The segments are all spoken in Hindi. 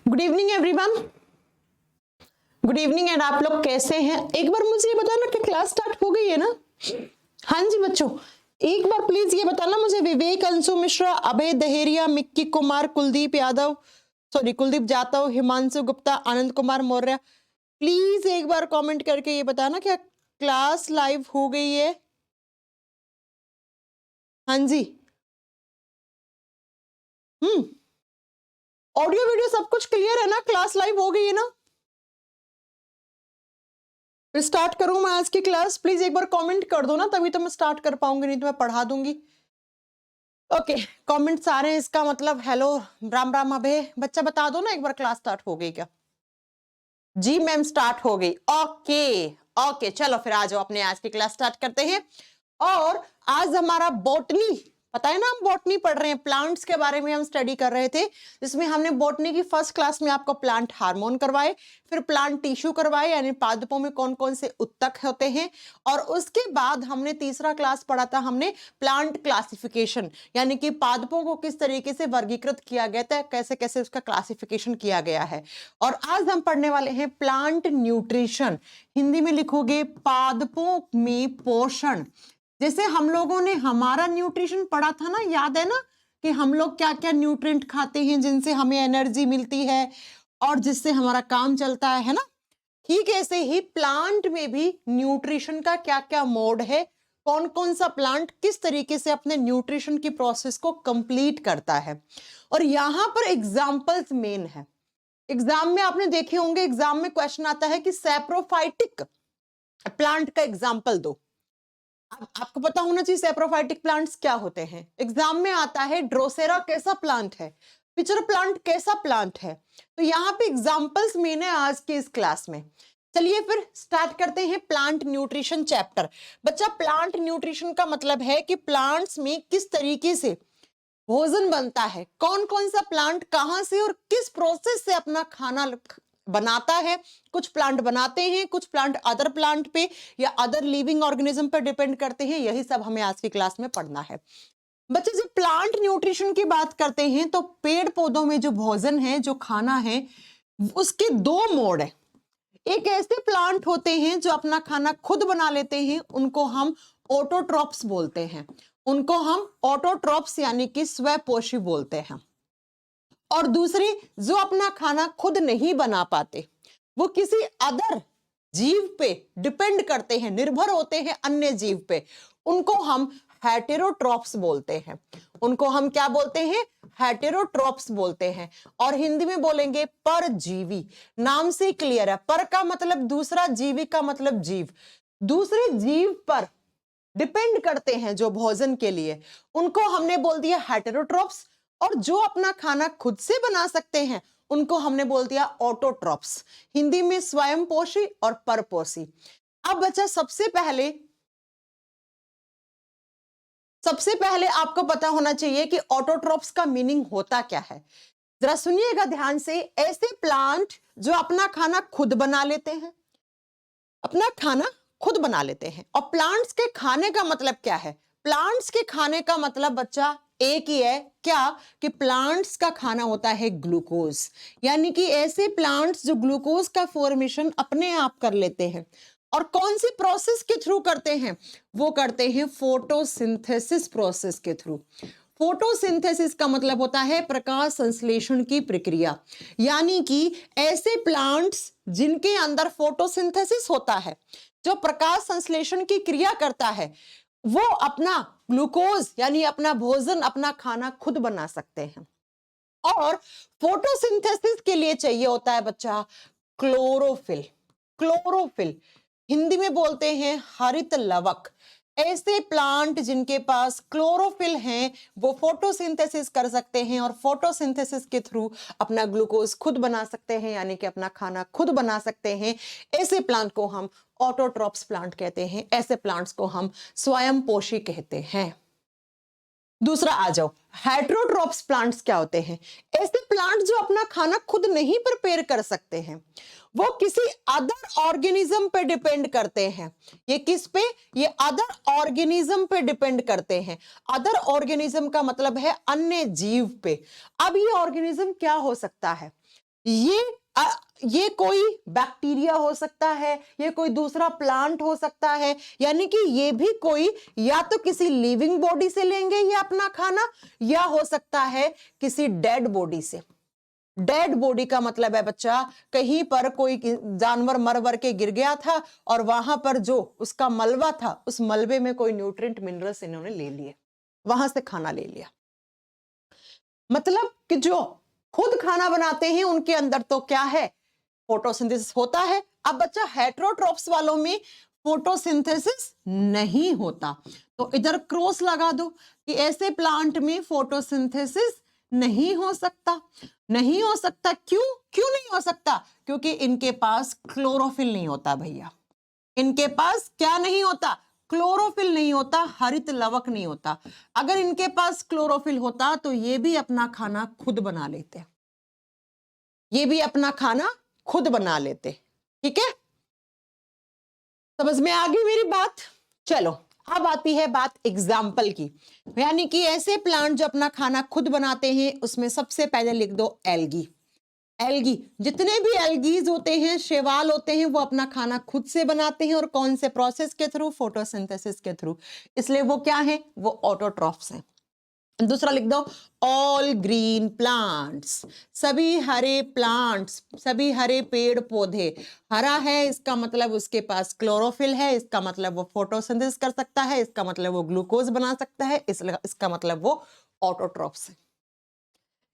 Good evening everyone. Good evening and आप लोग कैसे हैं? एक बार मुझे ये बताना कि क्लास स्टार्ट हो गई है ना? हाँ जी बच्चों, एक बार प्लीज ये बताना मुझे, विवेक, अंशु मिश्रा, अभय दहेरिया, मिक्की कुमार, कुलदीप यादव, कुलदीप जाटव, हिमांशु गुप्ता, आनंद कुमार मौर्य, प्लीज एक बार कमेंट करके ये बताना क्या क्लास लाइव हो गई है? हाँ जी। ऑडियो वीडियो सब कुछ क्लियर है ना? क्लास लाइव हो गई है ना? फिर स्टार्ट करूं मैं आज की क्लास? प्लीज एक बार कमेंट कर दो ना, तभी तो मैं स्टार्ट कर पाऊंगी, नहीं तो मैं पढ़ा दूंगी। ओके, कमेंट्स आ रहे हैं, इसका मतलब हेलो, राम राम। अभय बच्चा बता दो ना एक बार क्लास स्टार्ट हो गई क्या? जी मैम स्टार्ट हो गई। ओके ओके, चलो फिर आ जाओ, अपने आज की क्लास स्टार्ट करते हैं। और आज हमारा बॉटनी, पता है ना हम बॉटनी पढ़ रहे हैं, प्लांट्स के बारे में हम स्टडी कर रहे थे, जिसमें हमने बॉटनी की फर्स्ट क्लास में आपको प्लांट हार्मोन करवाए, फिर प्लांट टिश्यू करवाए, यानी पादपों में कौन कौन से उत्तक होते हैं, और उसके बाद हमने तीसरा क्लास पढ़ा था हमने प्लांट क्लासिफिकेशन, यानी कि पादपों को किस तरीके से वर्गीकृत किया गया था, कैसे कैसे उसका क्लासिफिकेशन किया गया है। और आज हम पढ़ने वाले हैं प्लांट न्यूट्रिशन, हिंदी में लिखोगे पादपों में पोषण। जैसे हम लोगों ने हमारा न्यूट्रिशन पढ़ा था ना, याद है ना कि हम लोग क्या क्या न्यूट्रिएंट खाते हैं जिनसे हमें एनर्जी मिलती है और जिससे हमारा काम चलता है ना? ठीक ऐसे ही प्लांट में भी न्यूट्रिशन का क्या क्या मोड है, कौन कौन सा प्लांट किस तरीके से अपने न्यूट्रिशन की प्रोसेस को कंप्लीट करता है। और यहां पर एग्जांपल्स मेन है। एग्जाम में आपने देखे होंगे, एग्जाम में क्वेश्चन आता है कि सैप्रोफाइटिक प्लांट का एग्जाम्पल दो। अब आपको पता होना चाहिए सैप्रोफाइटिक प्लांट्स क्या होते हैं। एग्जाम में आता है ड्रोसेरा कैसा प्लांट है, पिचर प्लांट कैसा प्लांट है। तो यहाँ पे एग्जांपल्स मेन है आज के इस क्लास में। चलिए फिर स्टार्ट करते हैं प्लांट न्यूट्रिशन चैप्टर। बच्चा, प्लांट न्यूट्रिशन का मतलब है कि प्लांट्स में किस तरीके से भोजन बनता है, कौन कौन सा प्लांट कहां से और किस प्रोसेस से अपना खाना बनाता है। कुछ प्लांट बनाते हैं, कुछ प्लांट अदर प्लांट पे या अदर लिविंग ऑर्गेनिज्म पर डिपेंड करते हैं। यही सब हमें आज की क्लास में पढ़ना है। बच्चे, जब प्लांट न्यूट्रिशन की बात करते हैं तो पेड़ पौधों में जो भोजन है, जो खाना है, उसके दो मोड है। एक ऐसे प्लांट होते हैं जो अपना खाना खुद बना लेते हैं, उनको हम ऑटोट्रॉप्स बोलते हैं। उनको हम ऑटोट्रॉप्स यानी कि स्वपोषी बोलते हैं। और दूसरी जो अपना खाना खुद नहीं बना पाते, वो किसी अदर जीव पे डिपेंड करते हैं, निर्भर होते हैं अन्य जीव पे, उनको हम हेटेरोट्रॉप्स बोलते हैं। उनको हम क्या बोलते हैं? हेटेरोट्रॉप्स बोलते हैं। और हिंदी में बोलेंगे परजीवी। नाम से क्लियर है, पर का मतलब दूसरा, जीवी का मतलब जीव। दूसरे जीव पर डिपेंड करते हैं जो भोजन के लिए, उनको हमने बोल दिया हेटेरोट्रॉप्स। और जो अपना खाना खुद से बना सकते हैं उनको हमने बोल दिया ऑटोट्रॉप्स। हिंदी में स्वयंपोषी और परपोषी। अब बच्चा, सबसे पहले आपको पता होना चाहिए कि ऑटोट्रॉप्स का मीनिंग होता क्या है। जरा सुनिएगा ध्यान से। ऐसे प्लांट जो अपना खाना खुद बना लेते हैं, अपना खाना खुद बना लेते हैं। और प्लांट्स के खाने का मतलब क्या है? प्लांट्स के खाने का मतलब बच्चा एक ही है, क्या? कि प्लांट्स का खाना होता है ग्लूकोज। यानी कि ऐसे प्लांट्स जो ग्लूकोज का फॉर्मेशन अपने आप कर लेते हैं। और कौन सी प्रोसेस के थ्रू करते हैं? वो करते हैं फोटोसिंथेसिस प्रोसेस के थ्रू। फोटोसिंथेसिस का मतलब होता है प्रकाश संश्लेषण की प्रक्रिया। यानी कि ऐसे प्लांट्स जिनके अंदर फोटोसिंथेसिस होता है, जो प्रकाश संश्लेषण की क्रिया करता है, वो अपना ग्लूकोज यानी अपना भोजन, अपना खाना खुद बना सकते हैं। और फोटोसिंथेसिस के लिए चाहिए होता है बच्चा क्लोरोफिल। क्लोरोफिल हिंदी में बोलते हैं हरित लवक। ऐसे प्लांट जिनके पास क्लोरोफिल हैं वो फोटोसिंथेसिस कर सकते हैं और फोटोसिंथेसिस के थ्रू अपना ग्लूकोज खुद बना सकते हैं, यानी कि अपना खाना खुद बना सकते हैं। ऐसे प्लांट को हम ऑटोट्रॉप्स प्लांट कहते हैं। ऐसे प्लांट्स को हम स्वयंपोषी कहते हैं। दूसरा आ जाओ, हेटेरोट्रॉप्स प्लांट्स क्या होते हैं? ऐसे प्लांट जो अपना खाना खुद नहीं प्रिपेयर कर सकते हैं, वो किसी अदर ऑर्गेनिज्म पे डिपेंड करते हैं। ये किस पे? ये अदर ऑर्गेनिज्म पे डिपेंड करते हैं। अदर ऑर्गेनिज्म का मतलब है अन्य जीव पे। अब ये ऑर्गेनिज्म क्या हो सकता है? ये ये कोई बैक्टीरिया हो सकता है, ये कोई दूसरा प्लांट हो सकता है, यानी कि ये भी कोई या तो किसी लिविंग बॉडी से लेंगे ये अपना खाना, या हो सकता है किसी डेड बॉडी से। डेड बॉडी का मतलब है बच्चा, कहीं पर कोई जानवर मर वर के गिर गया था और वहां पर जो उसका मलबा था, उस मलबे में कोई न्यूट्रिएंट मिनरल्स इन्होंने ले लिए, वहां से खाना ले लिया। मतलब कि जो खुद खाना बनाते हैं उनके अंदर तो क्या है, फोटोसिंथेसिस होता है। अब बच्चा हेटेरोट्रॉप्स वालों में फोटोसिंथेसिस नहीं होता, तो इधर क्रॉस लगा दो कि ऐसे प्लांट में फोटोसिंथेसिस नहीं हो सकता। नहीं हो सकता क्यों? क्यों नहीं हो सकता? क्योंकि इनके पास क्लोरोफिल नहीं होता भैया। इनके पास क्या नहीं होता? क्लोरोफिल नहीं होता, हरित लवक नहीं होता। अगर इनके पास क्लोरोफिल होता तो ये भी अपना खाना खुद बना लेते, ये भी अपना खाना खुद बना लेते। ठीक है, समझ में आ गई मेरी बात? चलो अब आती है बात एग्जाम्पल की, यानी कि ऐसे प्लांट जो अपना खाना खुद बनाते हैं, उसमें सबसे पहले लिख दो एल्गी। एल्गी, जितने भी एल्गीज होते हैं, शैवाल होते हैं, वो अपना खाना खुद से बनाते हैं, और कौन से प्रोसेस के थ्रू? फोटोसिंथेसिस के थ्रू। इसलिए वो क्या है? वो ऑटोट्रॉफ्स हैं। दूसरा लिख दो ऑल ग्रीन प्लांट्स, सभी हरे प्लांट्स, सभी हरे पेड़ पौधे। हरा है इसका मतलब उसके पास क्लोरोफिल है, इसका मतलब वो फोटोसिंथेसिस कर सकता है, इसका मतलब वो ग्लूकोज बना सकता है, इसका मतलब वो ऑटोट्रॉफ्स है।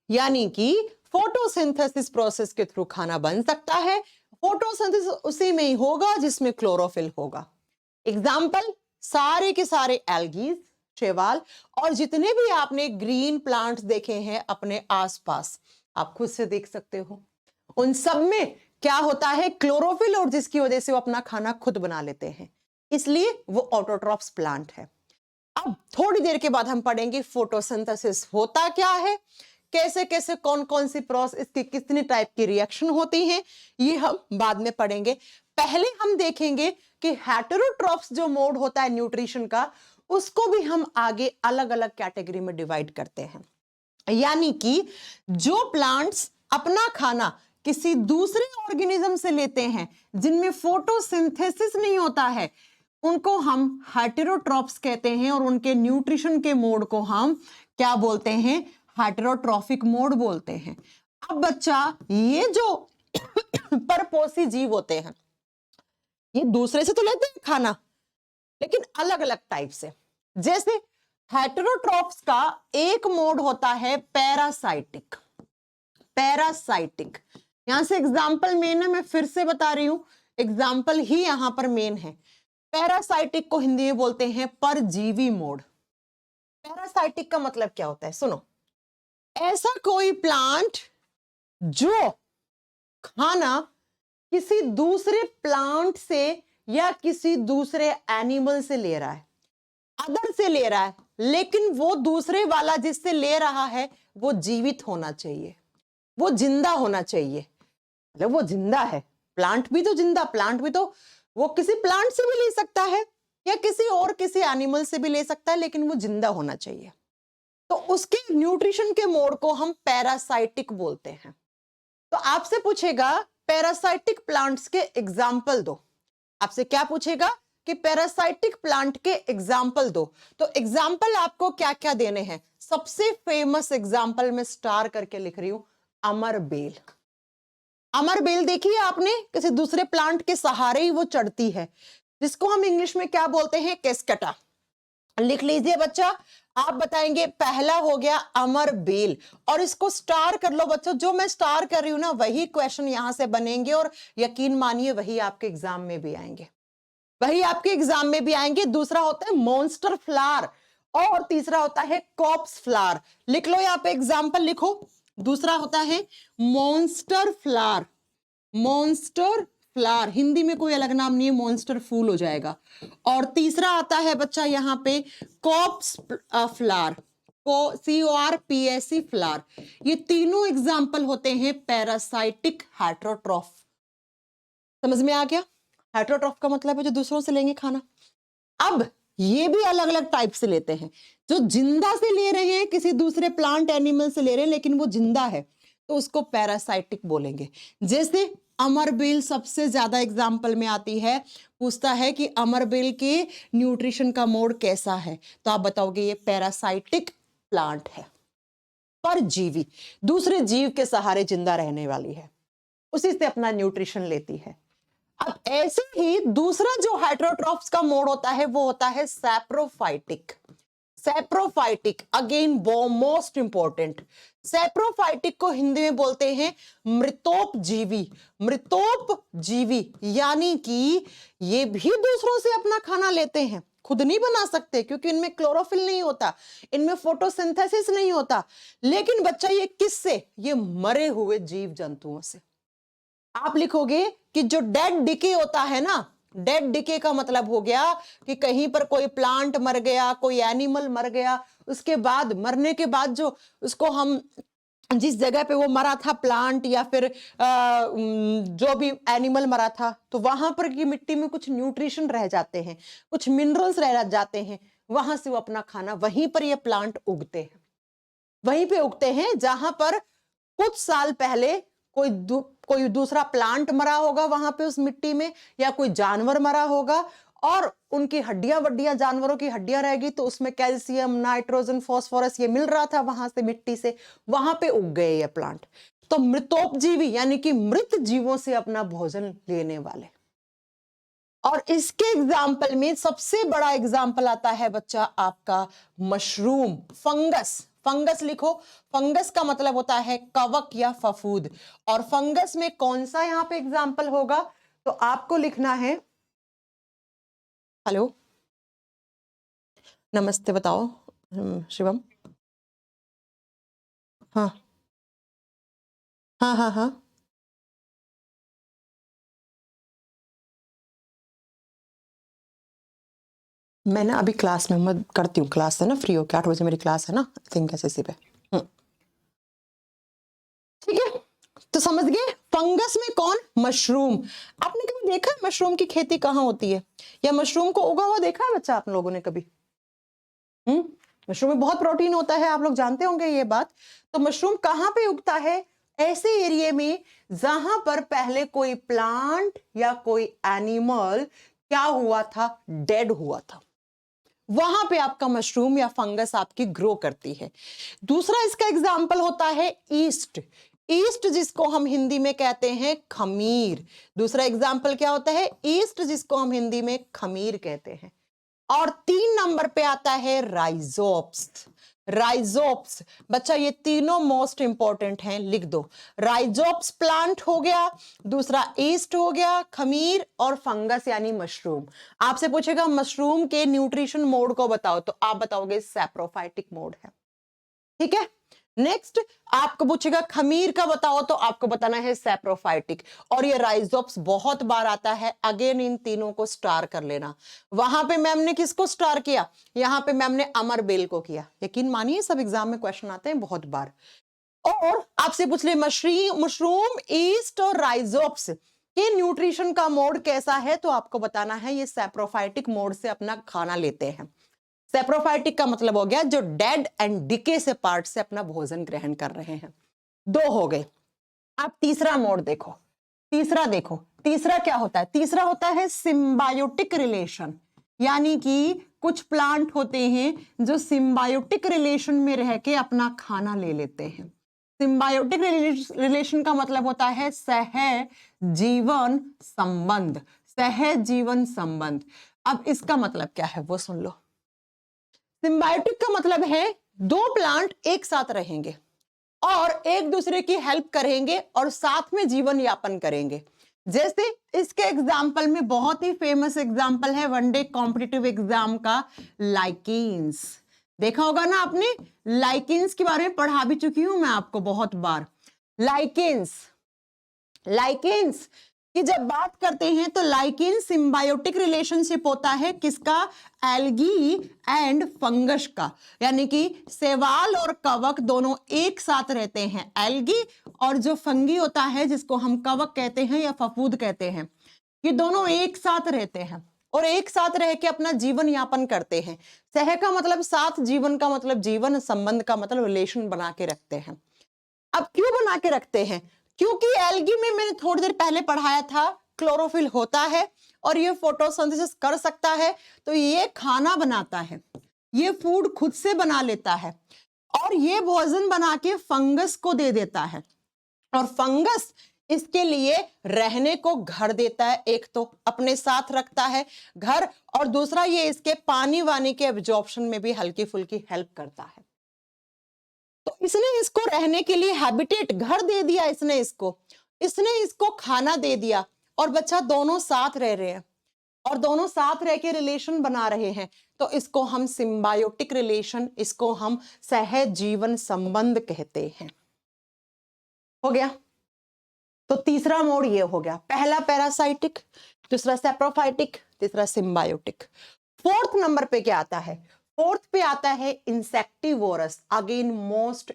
यानी कि फोटोसिंथेसिस प्रोसेस के थ्रू खाना बन सकता है। फोटोसिंथेसिस उसी में ही होगा जिसमें क्लोरोफिल होगा। एग्जाम्पल, सारे के सारे एल्गीज, शैवाल, और जितने भी आपने ग्रीन प्लांट्स देखे हैं अपने आसपास, आप खुद से देख सकते हो, उन सब में क्या होता है? क्लोरोफिल, और जिसकी वजह से वो अपना खाना खुद बना लेते हैं, इसलिए वो ऑटोट्रॉफ्स प्लांट है। अब थोड़ी देर के बाद हम पढ़ेंगे फोटोसिंथेसिस होता क्या है, कैसे कैसे कौन कौन सी प्रोसेस, इसकी कितनी टाइप की रिएक्शन होती हैं, ये हम बाद में पढ़ेंगे। पहले हम देखेंगे कि हेटेरोट्रॉफ्स जो मोड होता है न्यूट्रिशन का, उसको भी हम आगे अलग अलग कैटेगरी में डिवाइड करते हैं। यानी कि जो प्लांट्स अपना खाना किसी दूसरे ऑर्गेनिज्म से लेते हैं, जिनमें फोटोसिंथेसिस नहीं होता है, उनको हम हेटेरोट्रॉफ्स कहते हैं, और उनके न्यूट्रिशन के मोड को हम क्या बोलते हैं? हेटेरोट्रॉफिक मोड बोलते हैं। अब बच्चा, ये जो परपोषी जीव होते हैं, ये दूसरे से तो लेते हैं खाना, लेकिन अलग अलग टाइप से। जैसे हेटेरोट्रॉफ्स का एक मोड होता है पैरासाइटिक। पैरासाइटिक, यहां से एग्जाम्पल मेन है, मैं फिर से बता रही हूं, एग्जाम्पल ही यहां पर मेन है। पैरासाइटिक को हिंदी में बोलते हैं परजीवी मोड। पैरासाइटिक का मतलब क्या होता है? सुनो, ऐसा कोई प्लांट जो खाना किसी दूसरे प्लांट से या किसी दूसरे एनिमल से ले रहा है, अदर से ले रहा है, लेकिन वो दूसरे वाला जिससे ले रहा है वो जीवित होना चाहिए, वो जिंदा होना चाहिए। मतलब वो जिंदा है, प्लांट भी तो जिंदा, प्लांट भी तो वो किसी प्लांट से भी ले सकता है या किसी और किसी एनिमल से भी ले सकता है, लेकिन वो जिंदा होना चाहिए। तो उसके न्यूट्रिशन के मोड को हम पैरासाइटिक बोलते हैं। तो आपसे पूछेगा पैरासाइटिक प्लांट्स के एग्जाम्पल दो। आपसे क्या पूछेगा कि पैरासाइटिक प्लांट के एग्जाम्पल दो। तो एग्जाम्पल आपको क्या क्या देने हैं? सबसे फेमस एग्जाम्पल में स्टार करके लिख रही हूं, अमर बेल। अमर बेल देखिए आपने, किसी दूसरे प्लांट के सहारे ही वो चढ़ती है, जिसको हम इंग्लिश में क्या बोलते हैं? केस्केटा। लिख लीजिए बच्चा, आप बताएंगे। पहला हो गया अमर बेल, और इसको स्टार कर लो बच्चों। जो मैं स्टार कर रही हूं ना, वही क्वेश्चन यहां से बनेंगे, और यकीन मानिए वही आपके एग्जाम में भी आएंगे, वही आपके एग्जाम में भी आएंगे। दूसरा होता है मॉन्स्टर फ्लावर, और तीसरा होता है कॉप्स फ्लावर। लिख लो यहाँ पे एग्जाम्पल लिखो। दूसरा होता है monster flower. Monster flower, Hindi में कोई अलग नाम नहीं है, मॉन्स्टर फूल हो जाएगा। और तीसरा आता है बच्चा यहाँ पे कॉप्स फ्लावर, CORPSE फ्लावर। ये तीनों एग्जाम्पल होते हैं पैरासाइटिक हेटेरोट्रॉफ। समझ में आ गया? हेटेरोट्रॉफ का मतलब है जो दूसरों से लेंगे खाना। अब ये भी अलग अलग टाइप से लेते हैं, जो जिंदा से ले रहे हैं, किसी दूसरे प्लांट एनिमल से ले रहे हैं, लेकिन वो जिंदा है, तो उसको पैरासाइटिक बोलेंगे। जैसे अमरबेल सबसे ज्यादा एग्जाम्पल में आती है, पूछता है कि अमरबेल के न्यूट्रिशन का मोड कैसा है, तो आप बताओगे ये पैरासाइटिक प्लांट है, परजीवी, दूसरे जीव के सहारे जिंदा रहने वाली है, उसी से अपना न्यूट्रिशन लेती है। अब ऐसे ही दूसरा जो हेटेरोट्रॉफ्स का मोड होता है वो होता है saprophytic. Saprophytic again most important, saprophytic को हिंदी में बोलते हैं मृतोपजीवी। मृतोपजीवी यानी कि ये भी दूसरों से अपना खाना लेते हैं, खुद नहीं बना सकते क्योंकि इनमें क्लोरोफिल नहीं होता, इनमें फोटोसिंथेसिस नहीं होता, लेकिन बच्चा ये किससे, ये मरे हुए जीव जंतुओं से। आप लिखोगे कि जो डेड डिके होता है ना, डेड डिके का मतलब हो गया कि कहीं पर कोई प्लांट मर गया, कोई एनिमल मर गया, उसके बाद मरने के बाद जो उसको हम जिस जगह पे वो मरा था प्लांट या फिर जो भी एनिमल मरा था, तो वहां पर की मिट्टी में कुछ न्यूट्रिशन रह जाते हैं, कुछ मिनरल्स रह जाते हैं, वहां से वो अपना खाना, वहीं पर ये प्लांट उगते हैं, वहीं पे उगते हैं जहां पर कुछ साल पहले कोई दूसरा प्लांट मरा होगा वहां पे उस मिट्टी में, या कोई जानवर मरा होगा और उनकी हड्डियां वड्डियां, जानवरों की हड्डियां रहेगी, तो उसमें कैल्शियम, नाइट्रोजन, फास्फोरस ये मिल रहा था वहां से मिट्टी से, वहां पे उग गए ये प्लांट। तो मृतोपजीवी यानी कि मृत जीवों से अपना भोजन लेने वाले। और इसके एग्जाम्पल में सबसे बड़ा एग्जाम्पल आता है बच्चा आपका मशरूम, फंगस। फंगस लिखो, फंगस का मतलब होता है कवक या फफूद, और फंगस में कौन सा यहां पे एग्जाम्पल होगा, तो आपको लिखना है, हेलो नमस्ते बताओ शिवम। हाँ हाँ हाँ हाँ, मैं ना अभी क्लास में, मैं करती हूँ क्लास है ना, फ्री हो के 8 बजे मेरी क्लास है ना, आई थिंक ऐसे पे। ठीक है, तो समझ गए फंगस में कौन, मशरूम। आपने कभी देखा है मशरूम की खेती कहाँ होती है, या मशरूम को उगा हुआ देखा है बच्चा आप लोगों ने कभी? मशरूम में बहुत प्रोटीन होता है, आप लोग जानते होंगे ये बात। तो मशरूम कहाँ पे उगता है, ऐसे एरिया में जहां पर पहले कोई प्लांट या कोई एनिमल क्या हुआ था, डेड हुआ था, वहां पे आपका मशरूम या फंगस आपकी ग्रो करती है। दूसरा इसका एग्जाम्पल होता है ईस्ट। ईस्ट जिसको हम हिंदी में कहते हैं खमीर। दूसरा एग्जाम्पल क्या होता है, ईस्ट जिसको हम हिंदी में खमीर कहते हैं। और 3 नंबर पे आता है राइजोप्स। राइजोप्स बच्चा ये तीनों मोस्ट इंपॉर्टेंट हैं, लिख दो। राइजोप्स प्लांट हो गया, दूसरा ईस्ट हो गया, खमीर, और फंगस यानी मशरूम। आपसे पूछेगा मशरूम के न्यूट्रिशन मोड को बताओ, तो आप बताओगे सैप्रोफाइटिक मोड है। ठीक है, नेक्स्ट आपको पूछेगा खमीर का बताओ, तो आपको बताना है सैप्रोफाइटिक। और ये राइजोप्स बहुत बार आता है, अगेन इन तीनों को स्टार कर लेना। वहां पे मैम ने किसको स्टार किया, यहां पे मैम ने अमरबेल को किया। यकीन मानिए सब एग्जाम में क्वेश्चन आते हैं बहुत बार। और आपसे पूछ ले मशरूम, ईस्ट और राइजोप्स के न्यूट्रिशन का मोड कैसा है, तो आपको बताना है ये सैप्रोफाइटिक मोड से अपना खाना लेते हैं। सेप्रोफाइटिक का मतलब हो गया जो डेड एंड डिके से पार्ट से अपना भोजन ग्रहण कर रहे हैं। 2 हो गए। अब तीसरा मोड देखो, तीसरा क्या होता है, तीसरा होता है सिम्बायोटिक रिलेशन। यानी कि कुछ प्लांट होते हैं जो सिम्बायोटिक रिलेशन में रह के अपना खाना ले लेते हैं। सिम्बायोटिक रिलेशन का मतलब होता है सहजीवन संबंध। सहजीवन संबंध, अब इसका मतलब क्या है वो सुन लो। सिम्बायोटिक का मतलब है 2 प्लांट एक साथ रहेंगे और एक दूसरे की हेल्प करेंगे और साथ में जीवन यापन करेंगे। जैसे इसके एग्जाम्पल में बहुत ही फेमस एग्जाम्पल है वनडे कॉम्पिटिटिव एग्जाम का, लाइकेन्स। देखा होगा ना आपने, लाइकेन्स के बारे में पढ़ा भी चुकी हूं मैं आपको बहुत बार। लाइकेन्स की जब बात करते हैं तो लाइकेन सिम्बायोटिक रिलेशनशिप होता है किसका, एल्गी एंड फंगस का। यानी कि शैवाल और कवक दोनों एक साथ रहते हैं, एल्गी, और जो फंगी होता है जिसको हम कवक कहते हैं या फफूद कहते हैं, ये दोनों एक साथ रहते हैं और एक साथ रह के अपना जीवन यापन करते हैं। सह का मतलब साथ, जीवन का मतलब जीवन, संबंध का मतलब रिलेशन बना के रखते हैं। अब क्यों बना के रखते हैं? क्योंकि एल्गी में मैंने थोड़ी देर पहले पढ़ाया था क्लोरोफिल होता है और ये फोटोसिंथेसिस कर सकता है, तो ये खाना बनाता है, ये फूड खुद से बना लेता है और ये भोजन बना के फंगस को दे देता है और फंगस इसके लिए रहने को घर देता है। एक तो अपने साथ रखता है घर, और दूसरा ये इसके पानी वानी के एब्जॉर्प्शन में भी हल्की फुल्की हेल्प करता है। तो इसने इसको रहने के लिए हैबिटेट, घर दे दिया इसने इसको खाना दे दिया और बच्चा दोनों साथ रह रहे हैं और दोनों साथ रह के रिलेशन बना रहे हैं, तो इसको हम सिम्बायोटिक रिलेशन, इसको हम सहजीवन संबंध कहते हैं। हो गया? तो तीसरा मोड ये हो गया, पहला पैरासाइटिक, दूसरा सेप्रोफाइटिक, तीसरा सिम्बायोटिक। फोर्थ नंबर पे क्या आता है? फोर्थ पे आता है insectivorous. Again most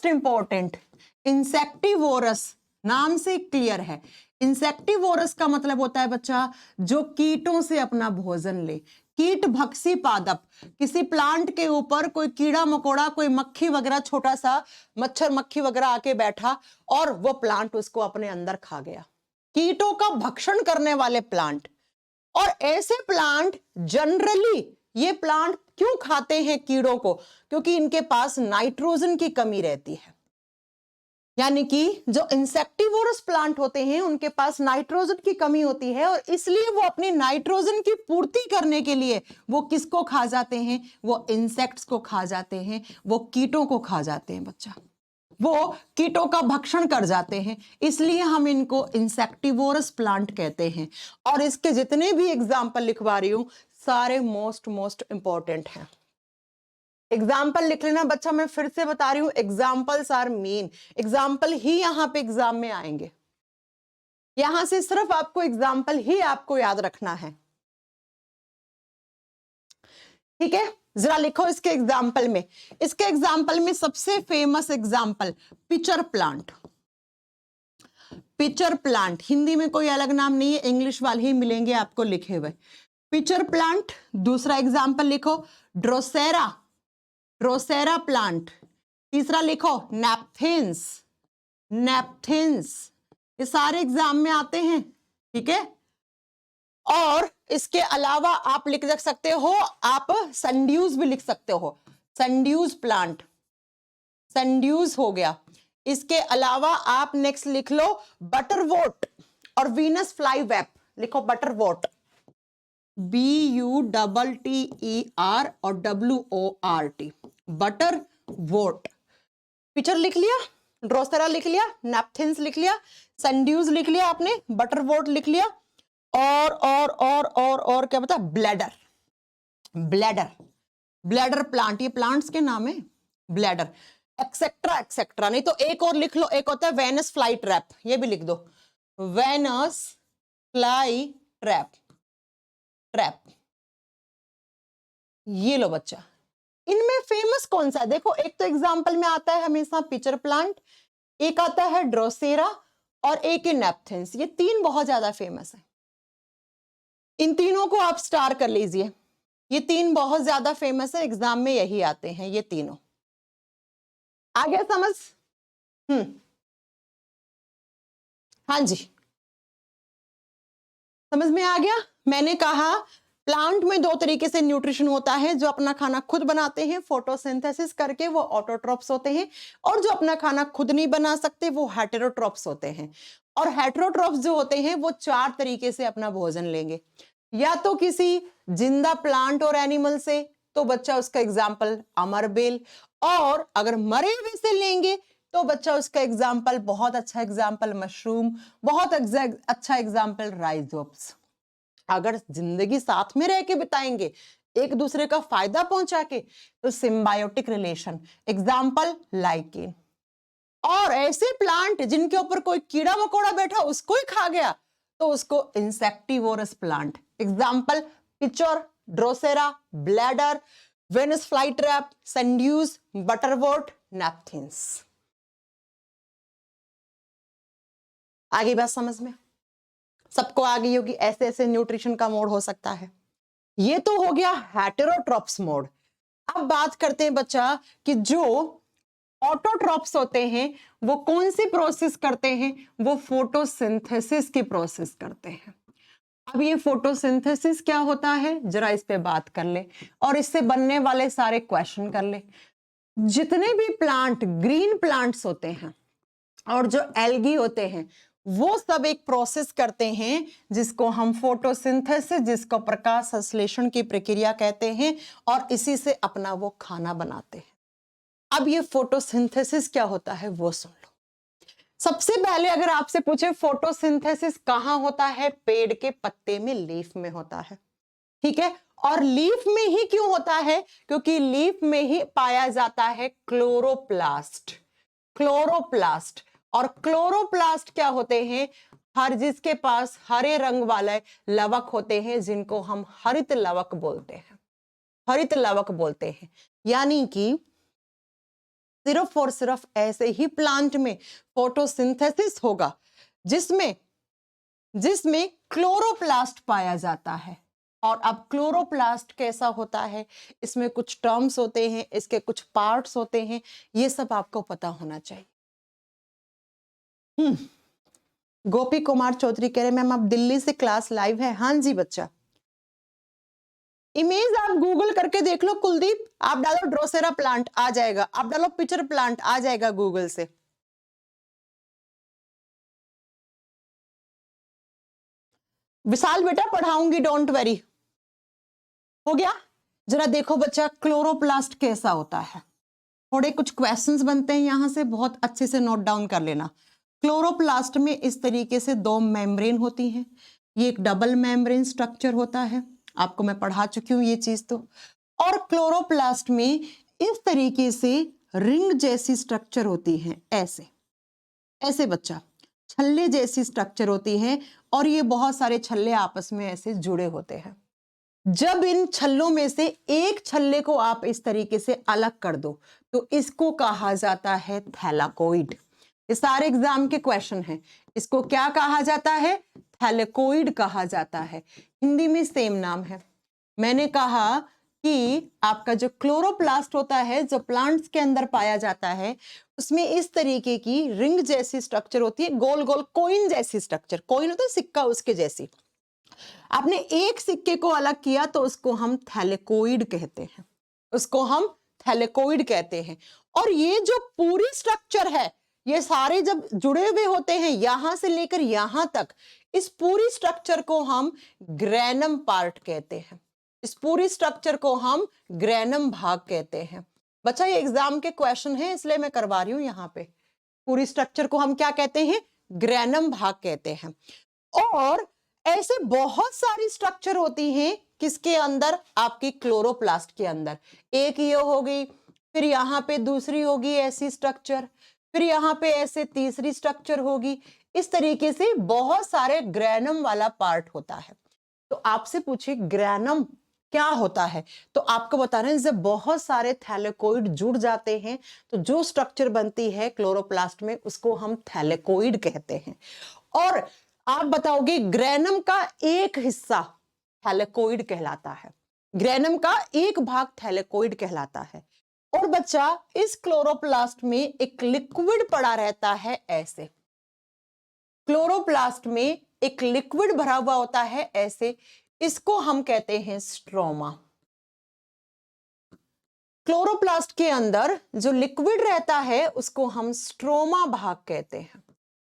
important, insectivorous नाम से क्लियर है। इंसेक्टिवोरस का मतलब होता है बच्चा जो कीटों से अपना भोजन ले। कीट भक्षी पादप, किसी प्लांट के ऊपर कोई कीड़ा मकोड़ा, कोई मक्खी वगैरह, छोटा सा मच्छर मक्खी वगैरह आके बैठा और वो प्लांट उसको अपने अंदर खा गया। कीटों का भक्षण करने वाले प्लांट। और ऐसे प्लांट जनरली, ये प्लांट क्यों खाते हैं कीड़ों को? क्योंकि इनके पास नाइट्रोजन की कमी रहती है। यानी कि जो इंसेक्टिवोरस प्लांट होते हैं उनके पास नाइट्रोजन की कमी होती है और इसलिए वो अपनी नाइट्रोजन की पूर्ति करने के लिए वो किसको खा जाते हैं? वो इंसेक्ट्स को खा जाते हैं, वो कीटों को खा जाते हैं बच्चा, वो कीटों का भक्षण कर जाते हैं। इसलिए हम इनको इंसेक्टिवोरस प्लांट कहते हैं। और इसके जितने भी एग्जाम्पल लिखवा रही हूं सारे मोस्ट इंपॉर्टेंट हैं। एग्जाम्पल लिख लेना बच्चा, मैं फिर से बता रही हूं, एग्जाम्पल्स आर मेन। एग्जाम्पल ही यहां पे एग्जाम में आएंगे, यहां से सिर्फ आपको एग्जाम्पल ही आपको याद रखना है। ठीक है, जरा लिखो इसके एग्जाम्पल में। इसके एग्जाम्पल में सबसे famous example pitcher plant. Pitcher plant Hindi में कोई अलग नाम नहीं है, इंग्लिश वाले ही मिलेंगे आपको लिखे हुए। Pitcher plant. दूसरा एग्जाम्पल लिखो ड्रोसेरा, ड्रोसेरा प्लांट। तीसरा लिखो नैपथिन्स, नैपथिन्स। ये सारे एग्जाम में आते हैं। ठीक है, और इसके अलावा आप लिख सकते हो, आप संड्यूज भी लिख सकते हो, संड्यूज प्लांट, संड्यूज हो गया। इसके अलावा आप नेक्स्ट लिख लो बटरवोट और वीनस फ्लाई वेब। लिखो बटरवोट, BUTTER और WORT, बटरवोट। पिचर लिख लिया, ड्रोसेरा लिख लिया, नैपथिन्स लिख लिया, संड्यूज लिख लिया आपने, बटरवोट लिख लिया, और क्या बता, ब्लैडर, ब्लैडर, ब्लैडर प्लांट, ये प्लांट्स के नाम है, ब्लैडर, एक्सेट्रा एक्सेट्रा। नहीं तो एक और लिख लो, एक होता है वेनस फ्लाई ट्रैप, ये भी लिख दो, वेनस फ्लाई ट्रैप, ट्रैप। ये लो बच्चा, इनमें फेमस कौन सा है? देखो, एक तो एग्जाम्पल में आता है हमेशा पिचर प्लांट, एक आता है ड्रोसेरा और एक है नैपथिन्स। ये तीन बहुत ज्यादा फेमस है, इन तीनों को आप स्टार कर लीजिए। ये तीन बहुत ज्यादा फेमस है, एग्जाम में यही आते हैं ये तीनों। आ गया समझ? हाँ जी, समझ में आ गया। मैंने कहा प्लांट में दो तरीके से न्यूट्रिशन होता है, जो अपना खाना खुद बनाते हैं फोटोसिंथेसिस करके, वो ऑटोट्रॉप्स होते हैं, और जो अपना खाना खुद नहीं बना सकते वो हेटेरोट्रॉप्स होते हैं। और हेटेरोट्रॉप्स जो होते हैं वो चार तरीके से अपना भोजन लेंगे, या तो किसी जिंदा प्लांट और एनिमल से, तो बच्चा उसका एग्जाम्पल अमरबेल, और अगर मरे हुए से लेंगे तो बच्चा उसका एग्जाम्पल, बहुत अच्छा एग्जाम्पल मशरूम, बहुत अच्छा एग्जाम्पल राइजोप्स। अगर जिंदगी साथ में रह के बिताएंगे एक दूसरे का फायदा पहुंचा के, तो सिम्बायोटिक रिलेशन, एग्जाम्पल लाइकेन। और ऐसे प्लांट जिनके ऊपर कोई कीड़ा मकोड़ा बैठा उसको ही खा गया, तो उसको insectivorous plant, example pitcher, drosera, bladder, Venus fly trap, sundews, butterwort, nepenthes. आगे बात समझ में सबको आ गई होगी, ऐसे ऐसे न्यूट्रिशन का मोड हो सकता है। ये तो हो गया हेटेरोट्रॉप्स मोड। अब बात करते हैं बच्चा कि जो ऑटोट्रॉप्स होते हैं वो कौन सी प्रोसेस करते हैं, वो फोटोसिंथेसिस की प्रोसेस करते हैं। अब ये फोटोसिंथेसिस क्या होता है जरा इस पे बात कर ले और इससे बनने वाले सारे क्वेश्चन कर ले। जितने भी प्लांट, ग्रीन प्लांट्स होते हैं और जो एल्गी होते हैं, वो सब एक प्रोसेस करते हैं जिसको हम फोटोसिंथेसिस, जिसको प्रकाश संश्लेषण की प्रक्रिया कहते हैं, और इसी से अपना वो खाना बनाते हैं। अब ये फोटोसिंथेसिस क्या होता है वो सुन लो। सबसे पहले अगर आपसे पूछे फोटोसिंथेसिस कहां होता है, पेड़ के पत्ते में, लीफ में होता है, ठीक है। और लीफ में ही क्यों होता है, क्योंकि लीफ में ही पाया जाता है क्लोरोप्लास्ट। क्लोरोप्लास्ट, और क्लोरोप्लास्ट क्या होते हैं, हर जिसके पास हरे रंग वाले लवक होते हैं जिनको हम हरित लवक बोलते हैं, हरित लवक बोलते हैं। यानी कि सिर्फ और सिर्फ ऐसे ही प्लांट में फोटोसिंथेसिस होगा जिसमें जिसमें क्लोरोप्लास्ट पाया जाता है। और अब क्लोरोप्लास्ट कैसा होता है, इसमें कुछ टर्म्स होते हैं, इसके कुछ पार्ट्स होते हैं, ये सब आपको पता होना चाहिए। गोपी कुमार चौधरी कह रहे मैम अब दिल्ली से क्लास लाइव है। हाँ जी बच्चा, इमेज आप गूगल करके देख लो कुलदीप, आप डालो ड्रोसेरा प्लांट आ जाएगा, आप डालो पिचर प्लांट आ जाएगा गूगल से। विशाल बेटा पढ़ाऊंगी, डोंट वेरी। हो गया। जरा देखो बच्चा क्लोरोप्लास्ट कैसा होता है, थोड़े कुछ क्वेश्चंस बनते हैं यहां से, बहुत अच्छे से नोट डाउन कर लेना। क्लोरोप्लास्ट में इस तरीके से दो मेम्ब्रेन होती हैं, ये एक डबल मेम्ब्रेन स्ट्रक्चर होता है, आपको मैं पढ़ा चुकी हूँ ये चीज तो। और क्लोरोप्लास्ट में इस तरीके से रिंग जैसी स्ट्रक्चर होती है, ऐसे ऐसे बच्चा, छल्ले जैसी स्ट्रक्चर होती है, और ये बहुत सारे छल्ले आपस में ऐसे जुड़े होते हैं। जब इन छल्लों में से एक छल्ले को आप इस तरीके से अलग कर दो तो इसको कहा जाता है थैलाकोइड। ये सारे एग्जाम के क्वेश्चन हैं, इसको क्या कहा जाता है, थैलाकोइड कहा जाता है। हिंदी में सेम नाम है। मैंने कहा कि आपका जो क्लोरोप्लास्ट होता है, जो प्लांट्स के अंदर पाया जाता है, उसमें इस तरीके की रिंग जैसी स्ट्रक्चर होती है, गोल गोल कोइन जैसी स्ट्रक्चर, कोइन होता है सिक्का, उसके जैसी। आपने एक सिक्के को अलग किया तो उसको हम थैलेकोइड कहते हैं, उसको हम थैलेकोइड कहते हैं। और ये जो पूरी स्ट्रक्चर है, ये सारे जब जुड़े हुए होते हैं यहां से लेकर यहां तक, इस पूरी स्ट्रक्चर को हम ग्रैनम पार्ट कहते हैं, इस पूरी स्ट्रक्चर को हम ग्रैनम भाग कहते हैं। बच्चा ये एग्जाम के क्वेश्चन है इसलिए मैं करवा रही हूं यहाँ पे। पूरी स्ट्रक्चर को हम क्या कहते हैं, ग्रैनम भाग कहते हैं। और ऐसे बहुत सारी स्ट्रक्चर होती हैं किसके अंदर, आपकी क्लोरोप्लास्ट के अंदर। एक ये हो गई, फिर यहाँ पे दूसरी होगी ऐसी स्ट्रक्चर, फिर यहाँ पे ऐसे तीसरी स्ट्रक्चर होगी। इस तरीके से बहुत सारे ग्रैनम वाला पार्ट होता है। तो आपसे पूछे ग्रैनम क्या होता है, तो आपको बताना है जब बहुत सारे थैलेकोइड जुड़ जाते हैं तो जो स्ट्रक्चर बनती है क्लोरोप्लास्ट में उसको हम थैलेकोइड कहते हैं। और आप बताओगे ग्रैनम का एक हिस्सा थैलेकोइड कहलाता है, ग्रैनम का एक भाग थैलेकोइड कहलाता है। और बच्चा इस क्लोरोप्लास्ट में एक लिक्विड पड़ा रहता है, ऐसे क्लोरोप्लास्ट में एक लिक्विड भरा हुआ होता है ऐसे, इसको हम कहते हैं स्ट्रोमा। क्लोरोप्लास्ट के अंदर जो लिक्विड रहता है उसको हम स्ट्रोमा भाग कहते हैं।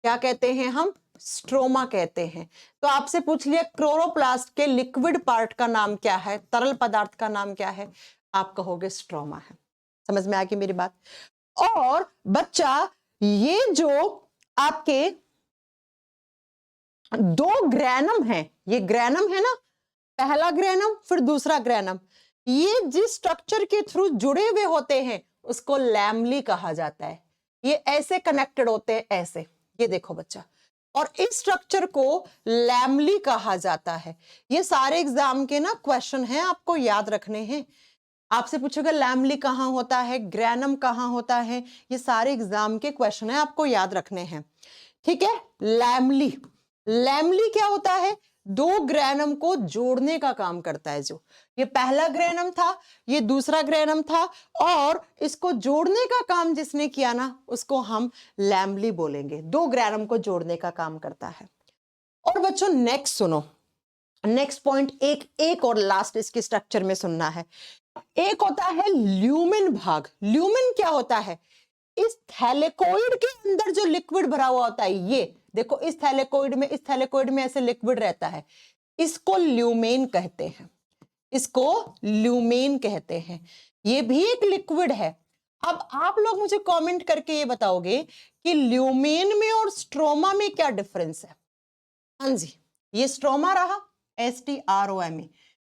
क्या कहते हैं हम, स्ट्रोमा कहते हैं। तो आपसे पूछ लिया क्लोरोप्लास्ट के लिक्विड पार्ट का नाम क्या है, तरल पदार्थ का नाम क्या है, आप कहोगे स्ट्रोमा है। समझ में आ गई मेरी बात। और बच्चा ये जो आपके दो ग्रैनम है, ये ग्रैनम है ना, पहला ग्रैनम फिर दूसरा ग्रैनम, ये जिस स्ट्रक्चर के थ्रू जुड़े हुए होते हैं उसको लैमली कहा जाता है। ये ऐसे कनेक्टेड होते हैं ऐसे, ये देखो बच्चा, और इस स्ट्रक्चर को लैमली कहा जाता है। ये सारे एग्जाम के ना क्वेश्चन हैं, आपको याद रखने हैं। आपसे पूछेगा लैमली कहां होता है, ग्रैनम कहां होता है, ये सारे एग्जाम के क्वेश्चन हैं, आपको याद रखने हैं, ठीक है। लैमली, लैमली क्या होता है, दो ग्रेनम को जोड़ने का काम करता है। जो ये पहला ग्रेनम था, ये दूसरा ग्रेनम था, और इसको जोड़ने का काम जिसने किया ना उसको हम लैम्बली बोलेंगे। दो ग्रेनम को जोड़ने का काम करता है। और बच्चों नेक्स्ट सुनो, नेक्स्ट पॉइंट एक और लास्ट इसके स्ट्रक्चर में सुनना है। एक होता है ल्यूमेन भाग। ल्यूमेन क्या होता है? इस थैलेकोइड के अंदर जो लिक्विड भरा हुआ होता है, ये देखो इस थैलेकोइड में ऐसे लिक्विड रहता है, इसको ल्यूमेन कहते हैं। इसको ल्यूमेन कहते हैं। ये भी एक लिक्विड है। अब आप लोग मुझे कमेंट करके ये बताओगे कि ल्यूमेन में और स्ट्रोमा में क्या डिफरेंस है? हाँ जी, ये स्ट्रोमा रहा, STROMA,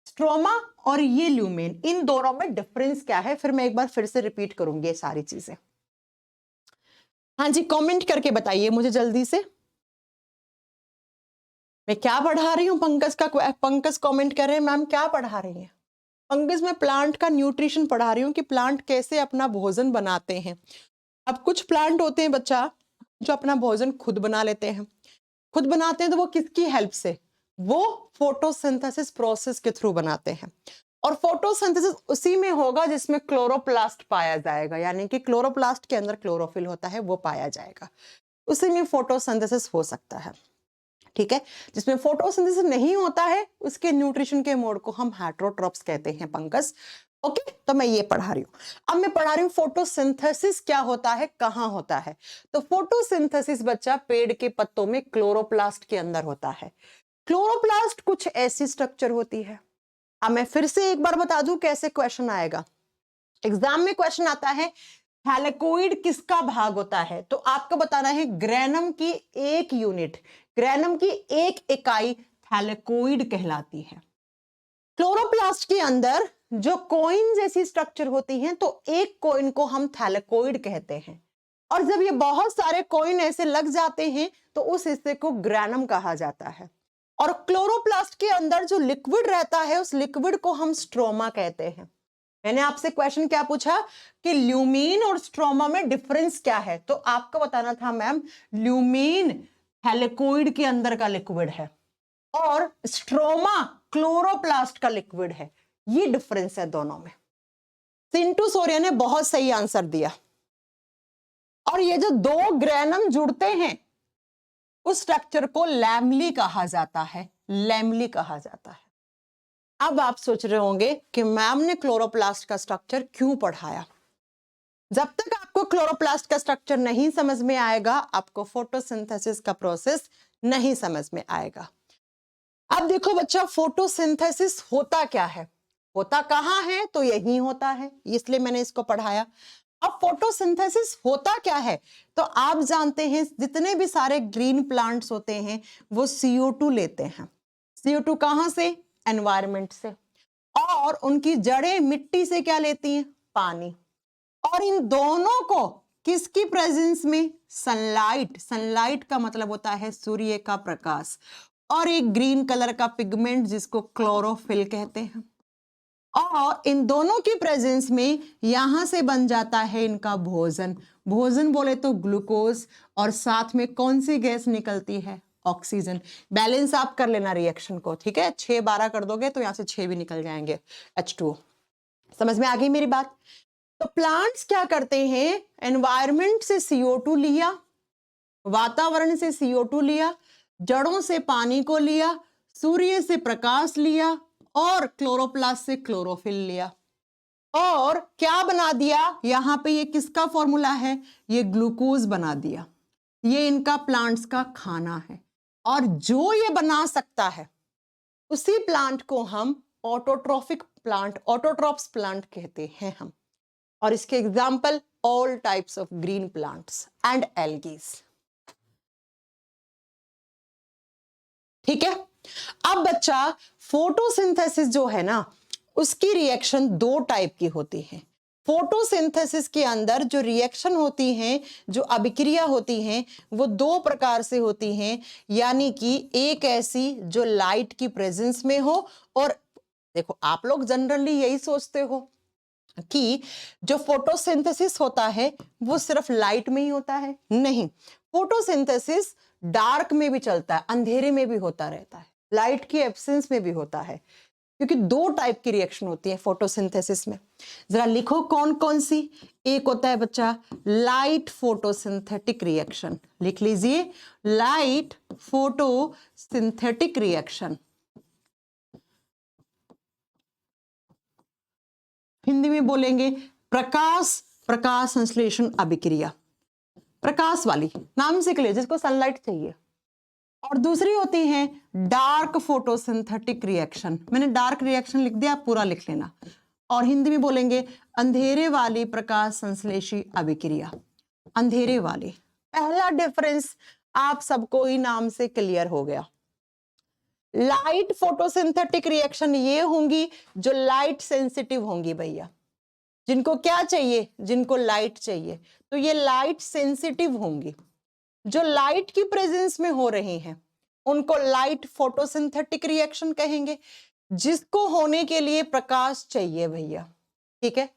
स्ट्रोमा, और ये ल्यूमेन, इन दोनों में डिफरेंस क्या है? फिर मैं एक बार फिर से रिपीट करूंगी ये सारी चीजें। हाँ जी, कमेंट करके बताइए मुझे जल्दी से। मैं क्या पढ़ा रही हूँ? पंकज कमेंट कर रहे हैं मैम क्या पढ़ा रही हैं? पंकज मैं प्लांट का न्यूट्रिशन पढ़ा रही हूँ कि प्लांट कैसे अपना भोजन बनाते हैं। अब कुछ प्लांट होते हैं बच्चा जो अपना भोजन खुद बना लेते हैं। खुद बनाते हैं तो वो किसकी हेल्प से? वो फोटोसिंथेसिस प्रोसेस के थ्रू बनाते हैं। और फोटोसिंथेसिस उसी में होगा जिसमें क्लोरोप्लास्ट पाया जाएगा, यानी कि क्लोरोप्लास्ट के अंदर क्लोरोफिल होता है वो पाया जाएगा, उसी में फोटोसिंथेसिस हो सकता है। ठीक है, जिसमें फोटोसिंथेसिस नहीं होता है उसके न्यूट्रिशन के मोड को हम हेटेरोट्रॉप्स कहते हैं पंकज। ओके, तो मैं ये पढ़ा रही हूँ। अब मैं पढ़ा रही हूँ फोटोसिंथेसिस क्या होता है, कहाँ होता है। तो फोटोसिंथेसिस बच्चा पेड़ के पत्तों में क्लोरोप्लास्ट के अंदर होता है। क्लोरोप्लास्ट कुछ ऐसी स्ट्रक्चर होती है। अब मैं फिर से एक बार बता दूं कैसे क्वेश्चन आएगा। एग्जाम में क्वेश्चन आता है थैलेकोइड किसका भाग होता है, तो आपको बताना है ग्रेनम की एक यूनिट, ग्रेनम की एक इकाई थैलेकोइड कहलाती है। क्लोरोप्लास्ट के अंदर जो कॉइन जैसी स्ट्रक्चर होती हैं तो एक कॉइन को हम थैलेकोइड कहते हैं। और जब ये बहुत सारे कॉइन ऐसे लग जाते हैं तो उस हिस्से को ग्रेनम कहा जाता है। और क्लोरोप्लास्ट के अंदर जो लिक्विड रहता है उस लिक्विड को हम स्ट्रोमा कहते हैं। मैंने आपसे क्वेश्चन क्या पूछा कि ल्यूमीन और स्ट्रोमा में डिफरेंस क्या है, तो आपको बताना था मैम ल्यूमीन थैलेकोइड के अंदर का लिक्विड है और स्ट्रोमा क्लोरोप्लास्ट का लिक्विड है। ये डिफरेंस है दोनों में। सिंटू सोरिया ने बहुत सही आंसर दिया। और ये जो दो ग्रेनम जुड़ते हैं उस स्ट्रक्चर को लैमली कहा जाता है, लैमली कहा जाता है। अब आप सोच रहे होंगे कि मैम ने क्लोरोप्लास्ट का स्ट्रक्चर क्यों पढ़ाया। जब तक आपको क्लोरोप्लास्ट का स्ट्रक्चर नहीं समझ में आएगा आपको फोटोसिंथेसिस का प्रोसेस नहीं समझ में आएगा। अब देखो बच्चा, फोटोसिंथेसिस होता क्या है, होता कहाँ है, तो यही होता है, इसलिए मैंने इसको पढ़ाया। अब फोटोसिंथेसिस होता क्या है, तो आप जानते हैं जितने भी सारे ग्रीन प्लांट्स होते हैं वो CO2 लेते हैं। CO2 कहाँ से? एनवायरमेंट से। और उनकी जड़ें मिट्टी से क्या लेती हैं? पानी। और इन दोनों को किसकी प्रेजेंस में? सनलाइट, सनलाइट का मतलब होता है सूर्य का प्रकाश, और एक ग्रीन कलर का पिगमेंट जिसको क्लोरोफिल कहते हैं। और इन दोनों की प्रेजेंस में यहां से बन जाता है इनका भोजन। भोजन बोले तो ग्लूकोज, और साथ में कौन सी गैस निकलती है? ऑक्सीजन। बैलेंस आप कर लेना रिएक्शन को, ठीक है, 6-12 कर दोगे तो यहां से 6 भी निकल जाएंगे, H2O। समझ में आ गई मेरी बात? तो प्लांट्स क्या करते हैं, एनवायरमेंट से CO2 लिया, वातावरण से CO2 लिया, जड़ों से पानी को लिया, सूर्य से प्रकाश लिया, और क्लोरोप्लास्ट से क्लोरोफिल लिया, और क्या बना दिया? यहां पे ये किसका फॉर्मूला है? ये ग्लूकोज बना दिया। ये इनका प्लांट्स का खाना है। और जो ये बना सकता है उसी प्लांट को हम ऑटोट्रॉफिक प्लांट, ऑटोट्रॉप्स प्लांट कहते हैं हम। और इसके example all types of green plants and algae. ठीक है, अब बच्चा फोटोसिंथेसिस जो है ना उसकी रिएक्शन दो टाइप की होती है। फोटोसिंथेसिस के अंदर जो रिएक्शन होती हैं, जो अभिक्रिया होती हैं, वो दो प्रकार से होती हैं। यानी कि एक ऐसी जो लाइट की प्रेजेंस में हो, और देखो आप लोग जनरली यही सोचते हो कि जो फोटोसिंथेसिस होता है वो सिर्फ लाइट में ही होता है। नहीं, फोटोसिंथेसिस डार्क में भी चलता है, अंधेरे में भी होता रहता है। लाइट की एब्सेंस में भी होता है, क्योंकि दो टाइप की रिएक्शन होती है फोटोसिंथेसिस में। जरा लिखो कौन कौन सी। एक होता है बच्चा लाइट फोटोसिंथेटिक रिएक्शन, लिख लीजिए लाइट फोटोसिंथेटिक रिएक्शन। हिंदी में बोलेंगे प्रकाश प्रकाश संश्लेषण अभिक्रिया, प्रकाश वाली नाम से लिए जिसको सनलाइट चाहिए। और दूसरी होती है डार्क फोटोसिंथेटिक रिएक्शन, मैंने डार्क रिएक्शन लिख दिया, आप पूरा लिख लेना। और हिंदी में बोलेंगे अंधेरे वाली प्रकाश संश्लेषी अभिक्रिया, अंधेरे वाली। पहला डिफरेंस आप सबको ही नाम से क्लियर हो गया। लाइट फोटोसिंथेटिक रिएक्शन ये होंगी जो लाइट सेंसिटिव होंगी भैया, जिनको क्या चाहिए, जिनको लाइट चाहिए, तो ये लाइट सेंसिटिव होंगी। जो लाइट की प्रेजेंस में हो रही हैं उनको लाइट फोटोसिंथेटिक रिएक्शन कहेंगे, जिसको होने के लिए प्रकाश चाहिए भैया, ठीक है।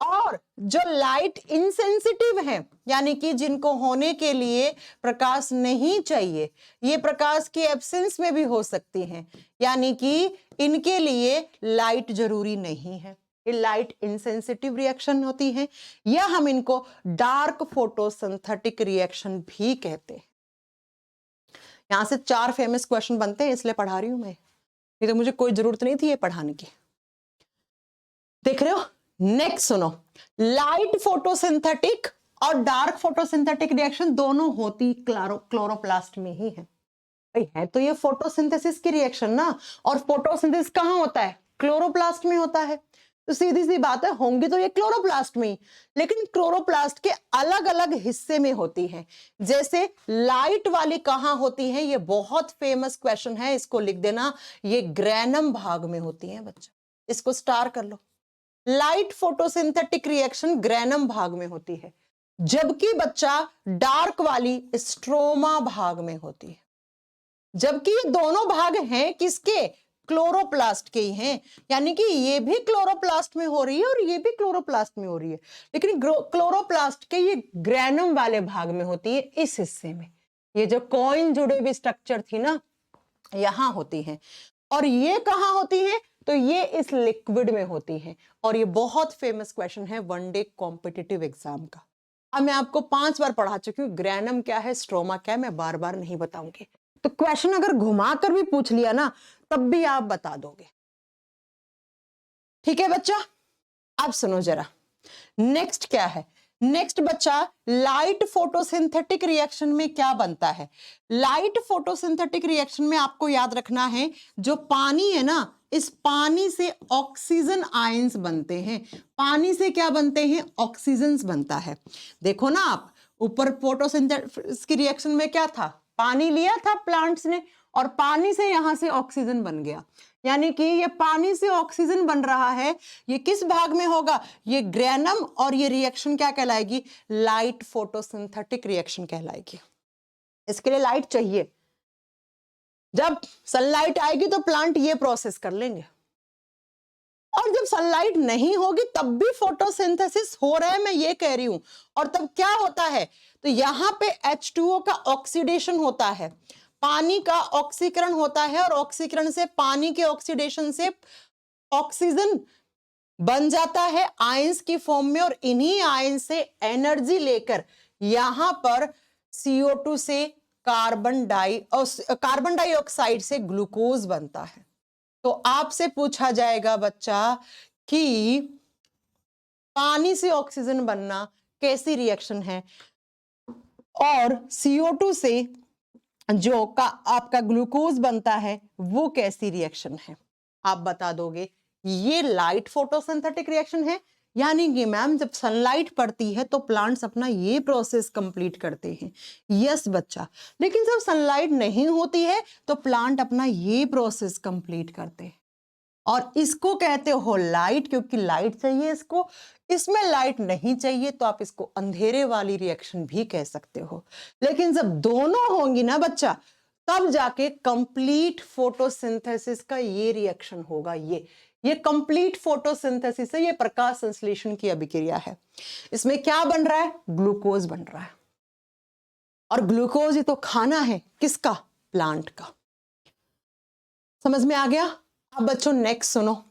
और जो लाइट इनसेंसिटिव है, यानी कि जिनको होने के लिए प्रकाश नहीं चाहिए, ये प्रकाश की एब्सेंस में भी हो सकती हैं, यानी कि इनके लिए लाइट जरूरी नहीं है, ये लाइट इनसेंसिटिव रिएक्शन होती है, या हम इनको डार्क फोटोसिंथेटिक रिएक्शन भी कहते हैं। यहां से 4 फेमस क्वेश्चन बनते हैं, इसलिए पढ़ा रही हूं मैं, नहीं तो मुझे कोई जरूरत नहीं थी ये पढ़ाने की। देख रहे हो, नेक्स्ट सुनो, लाइट फोटोसिंथेटिक और डार्क फोटोसिंथेटिक रिएक्शन दोनों होती क्लोरोप्लास्ट में ही है। भाई है तो ये फोटोसिंथेसिस की रिएक्शन ना, और फोटोसिंथेसिस कहां होता है, क्लोरोप्लास्ट में होता है, तो सीधी सी बात है होंगी तो ये क्लोरोप्लास्ट में ही, लेकिन क्लोरोप्लास्ट के अलग अलग हिस्से में होती है। जैसे लाइट वाली कहां होती है, ये बहुत फेमस क्वेश्चन है, इसको लिख देना, ये ग्रैनम भाग में होती है बच्चा, इसको स्टार कर लो। लाइट फोटोसिंथेटिक रिएक्शन ग्रैनम भाग में होती है, जबकि बच्चा डार्क वाली स्ट्रोमा भाग में होती है। जबकि ये दोनों भाग हैं किसके, क्लोरोप्लास्ट के ही हैं, यानी कि ये भी क्लोरोप्लास्ट में हो रही है और ये भी क्लोरोप्लास्ट में हो रही है, लेकिन क्लोरोप्लास्ट के ये ग्रैनम वाले भाग में होती है, इस हिस्से में। ये जो कॉइन जुड़े हुए स्ट्रक्चर थी ना, यहां होती है। और ये कहां होती है, तो ये इस लिक्विड में होती है। और ये बहुत फेमस क्वेश्चन है वनडे कॉम्पिटिटिव एग्जाम का। अब मैं आपको 5 बार पढ़ा चुकी हूँ, ग्रैनम क्या है, स्ट्रोमा क्या है, मैं बार बार नहीं बताऊंगी। तो क्वेश्चन अगर घुमाकर भी पूछ लिया ना, तब भी आप बता दोगे, ठीक है बच्चा। अब सुनो जरा, नेक्स्ट क्या है, नेक्स्ट बच्चा लाइट फोटोसिंथेटिक रिएक्शन में क्या बनता है। लाइट फोटोसिंथेटिक रिएक्शन में आपको याद रखना है, जो पानी है ना, इस पानी से ऑक्सीजन आयंस बनते हैं। पानी से क्या बनते हैं, ऑक्सीजन बनता है। देखो ना आप, ऊपर फोटोसिंथेसिस की रिएक्शन में क्या था, पानी लिया था प्लांट्स ने, और पानी से यहां से ऑक्सीजन बन गया, यानी कि ये पानी से ऑक्सीजन बन रहा है। ये किस भाग में होगा, ये ग्रैनम, और ये रिएक्शन क्या कहलाएगी, लाइट फोटोसिंथेटिक रिएक्शन कहलाएगी। इसके लिए लाइट चाहिए, जब सनलाइट आएगी तो प्लांट ये प्रोसेस कर लेंगे, और जब सनलाइट नहीं होगी तब भी फोटोसिंथेसिस हो रहा है, मैं ये कह रही हूं। और तब क्या होता है, तो यहां पे H2O का ऑक्सीडेशन होता है, पानी का ऑक्सीकरण होता है, और ऑक्सीकरण से, पानी के ऑक्सीडेशन से ऑक्सीजन बन जाता है आयंस की फॉर्म में, और इन्हीं आयंस से एनर्जी लेकर यहां पर CO2 से कार्बन डाइऑक्साइड से ग्लूकोज बनता है। तो आपसे पूछा जाएगा बच्चा कि पानी से ऑक्सीजन बनना कैसी रिएक्शन है, और CO2 से जो आपका ग्लूकोज बनता है वो कैसी रिएक्शन है, आप बता दोगे। ये लाइट फोटोसिंथेटिक रिएक्शन है, यानी कि मैम जब सनलाइट पड़ती है तो प्लांट्स अपना ये प्रोसेस कंप्लीट करते हैं। यस बच्चा, लेकिन जब सनलाइट नहीं होती है तो प्लांट अपना ये प्रोसेस कंप्लीट करते हैं, और इसको कहते हो लाइट, क्योंकि लाइट चाहिए इसको। इसमें लाइट नहीं चाहिए तो आप इसको अंधेरे वाली रिएक्शन भी कह सकते हो। लेकिन जब दोनों होंगी ना बच्चा, तब जाके कंप्लीट फोटोसिंथेसिस का ये रिएक्शन होगा। ये कंप्लीट फोटोसिंथेसिस है, ये प्रकाश संश्लेषण की अभिक्रिया है। इसमें क्या बन रहा है, ग्लूकोज बन रहा है, और ग्लूकोज ही तो खाना है किसका, प्लांट का। समझ में आ गया? अब बच्चों नेक्स्ट सुनो,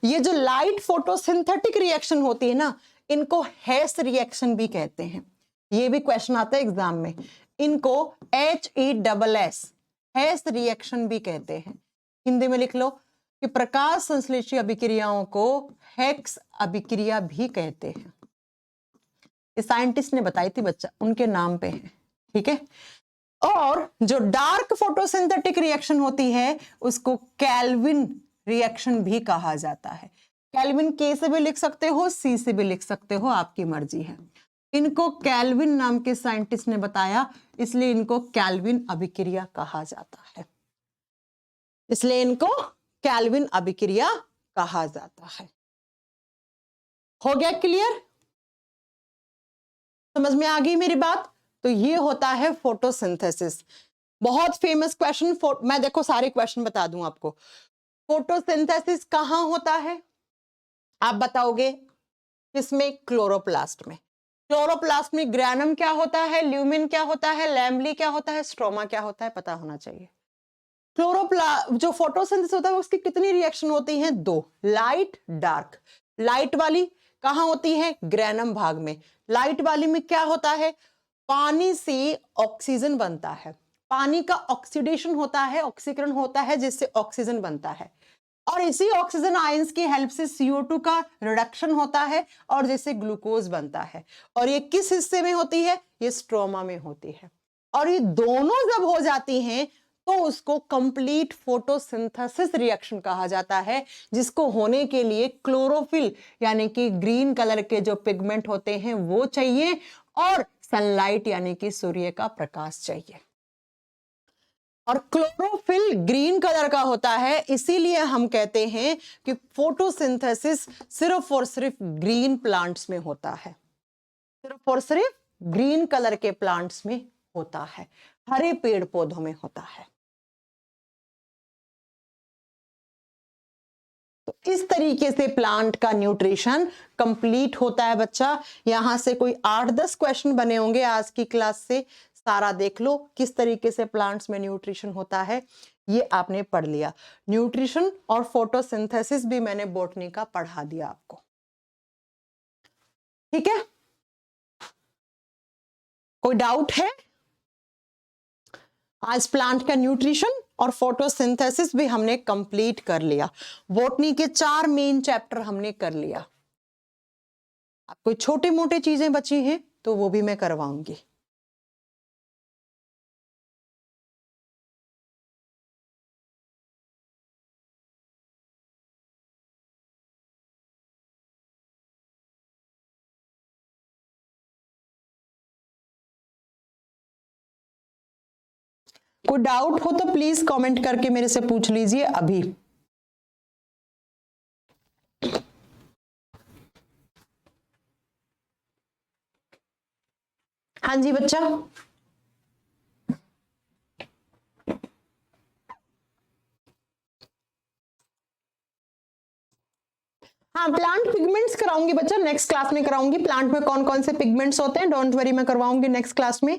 ये जो लाइट फोटोसिंथेटिक रिएक्शन होती है ना, इनको हेस रिएक्शन भी कहते हैं। ये भी क्वेश्चन आता है एग्जाम में, इनको HESS हेस रिएक्शन भी कहते हैं। हिंदी में लिख लो कि प्रकाश संश्लेषी अभिक्रियाओं को हेक्स अभिक्रिया भी कहते हैं। साइंटिस्ट ने बताई थी बच्चा, उनके नाम पे है, ठीक है। और जो डार्क फोटोसिंथेटिक रिएक्शन होती है उसको केल्विन रिएक्शन भी कहा जाता है। केल्विन के से भी लिख सकते हो, सी से भी लिख सकते हो, आपकी मर्जी है। इनको केल्विन नाम के साइंटिस्ट ने बताया, इसलिए इनको केल्विन अभिक्रिया कहा जाता है। इसलिए इनको केल्विन अभिक्रिया कहा जाता है। हो गया क्लियर? समझ में आ गई मेरी बात? तो ये होता है फोटोसिंथेसिस। बहुत फेमस क्वेश्चन, मैं देखो सारे क्वेश्चन बता दूं आपको। फोटोसिंथेसिस कहां होता है आप बताओगे? किसमें? क्लोरोप्लास्ट में। क्लोरोप्लास्ट में ग्रैनम क्या होता है, ल्यूमिन क्या होता है, लैम्बली क्या होता है, स्ट्रोमा क्या होता है, पता होना चाहिए। जो फोटोसिंथेसिस होता है उसकी कितनी रिएक्शन होती हैं? 2, लाइट डार्क। लाइट वाली कहां होती है? ग्रैनम भाग में। लाइट वाली में क्या होता है? पानी से ऑक्सीजन बनता है, पानी का ऑक्सीडेशन होता है, ऑक्सीकरण होता है, जिससे ऑक्सीजन बनता है, और इसी ऑक्सीजन आयंस की हेल्प से CO2 का रिडक्शन होता है और जिससे ग्लूकोज बनता है। और ये किस हिस्से में होती है? ये स्ट्रोमा में होती है। और ये दोनों जब हो जाती हैं तो उसको कंप्लीट फोटोसिंथेसिस रिएक्शन कहा जाता है, जिसको होने के लिए क्लोरोफिल यानी कि ग्रीन कलर के जो पिगमेंट होते हैं वो चाहिए, और सनलाइट यानी कि सूर्य का प्रकाश चाहिए। और क्लोरोफिल ग्रीन कलर का होता है, इसीलिए हम कहते हैं कि फोटोसिंथेसिस सिर्फ और सिर्फ ग्रीन प्लांट्स में होता है, सिर्फ और सिर्फ ग्रीन कलर के प्लांट्स में होता है, हरे पेड़ पौधों में होता है। तो इस तरीके से प्लांट का न्यूट्रिशन कंप्लीट होता है बच्चा। यहां से कोई 8-10 क्वेश्चन बने होंगे आज की क्लास से, सारा देख लो किस तरीके से प्लांट्स में न्यूट्रिशन होता है, ये आपने पढ़ लिया। न्यूट्रिशन और फोटोसिंथेसिस भी मैंने बॉटनी का पढ़ा दिया आपको, ठीक है। कोई डाउट है? आज प्लांट का न्यूट्रिशन और फोटोसिंथेसिस भी हमने कंप्लीट कर लिया। बॉटनी के 4 मेन चैप्टर हमने कर लिया। अब कोई छोटी मोटी चीजें बची हैं तो वो भी मैं करवाऊंगी। कोई डाउट हो तो प्लीज कमेंट करके मेरे से पूछ लीजिए अभी। हाँ जी बच्चा। हाँ, प्लांट पिगमेंट्स कराऊंगी बच्चा, नेक्स्ट क्लास में कराऊंगी। प्लांट में कौन कौन से पिगमेंट्स होते हैं, डोंट वरी, मैं करवाऊंगी नेक्स्ट क्लास में।